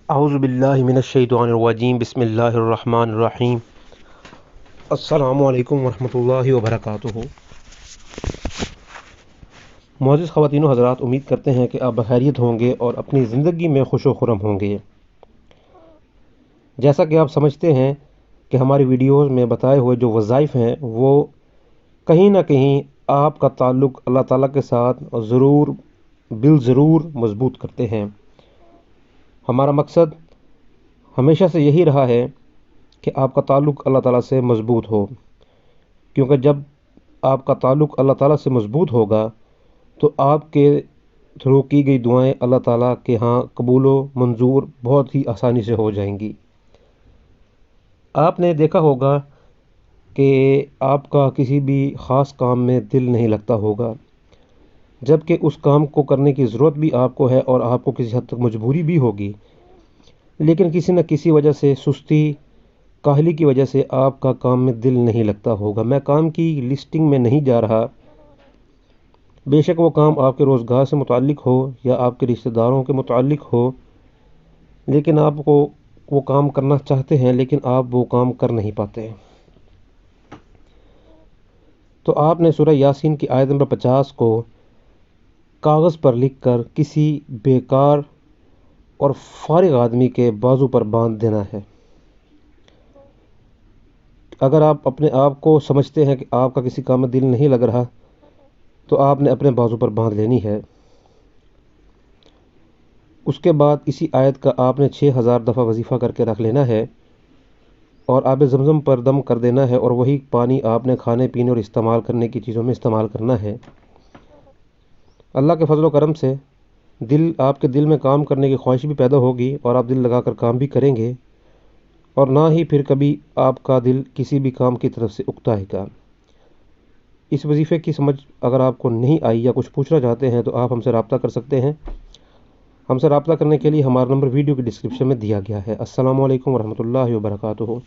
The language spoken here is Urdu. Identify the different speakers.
Speaker 1: اعوذ باللہ من الشیطان الرجیم بسم اللہ الرحمن الرحیم السلام علیکم ورحمۃ اللہ وبرکاتہ۔ معزز خواتین و حضرات، امید کرتے ہیں کہ آپ بخیریت ہوں گے اور اپنی زندگی میں خوش و خرم ہوں گے۔ جیسا کہ آپ سمجھتے ہیں کہ ہماری ویڈیوز میں بتائے ہوئے جو وظائف ہیں وہ کہیں نہ کہیں آپ کا تعلق اللہ تعالیٰ کے ساتھ ضرور بالضرور مضبوط کرتے ہیں۔ ہمارا مقصد ہمیشہ سے یہی رہا ہے کہ آپ کا تعلق اللہ تعالیٰ سے مضبوط ہو، کیونکہ جب آپ کا تعلق اللہ تعالیٰ سے مضبوط ہوگا تو آپ کے تھرو کی گئی دعائیں اللہ تعالیٰ کے ہاں قبول و منظور بہت ہی آسانی سے ہو جائیں گی۔ آپ نے دیکھا ہوگا کہ آپ کا کسی بھی خاص کام میں دل نہیں لگتا ہوگا، جب کہ اس کام کو کرنے کی ضرورت بھی آپ کو ہے اور آپ کو کسی حد تک مجبوری بھی ہوگی، لیکن کسی نہ کسی وجہ سے سستی کاہلی کی وجہ سے آپ کا کام میں دل نہیں لگتا ہوگا۔ میں کام کی لسٹنگ میں نہیں جا رہا، بے شک وہ کام آپ کے روزگار سے متعلق ہو یا آپ کے رشتہ داروں کے متعلق ہو، لیکن آپ کو وہ کام کرنا چاہتے ہیں لیکن آپ وہ کام کر نہیں پاتے ہیں۔ تو آپ نے سورہ یاسین کی آیت نمبر 50 کو کاغذ پر لکھ کر کسی بیکار اور فارغ آدمی کے بازو پر باندھ دینا ہے۔ اگر آپ اپنے آپ کو سمجھتے ہیں کہ آپ کا کسی کام میں دل نہیں لگ رہا تو آپ نے اپنے بازو پر باندھ لینی ہے۔ اس کے بعد اسی آیت کا آپ نے 6000 دفعہ وظیفہ کر کے رکھ لینا ہے اور آب زمزم پر دم کر دینا ہے، اور وہی پانی آپ نے کھانے پینے اور استعمال کرنے کی چیزوں میں استعمال کرنا ہے۔ اللہ کے فضل و کرم سے آپ کے دل میں کام کرنے کی خواہش بھی پیدا ہوگی اور آپ دل لگا کر کام بھی کریں گے، اور نہ ہی پھر کبھی آپ کا دل کسی بھی کام کی طرف سے اکتائے گا۔ اس وظیفے کی سمجھ اگر آپ کو نہیں آئی یا کچھ پوچھنا چاہتے ہیں تو آپ ہم سے رابطہ کر سکتے ہیں۔ ہم سے رابطہ کرنے کے لیے ہمارا نمبر ویڈیو کی ڈسکرپشن میں دیا گیا ہے۔ السلام علیکم ورحمۃ اللہ وبرکاتہ۔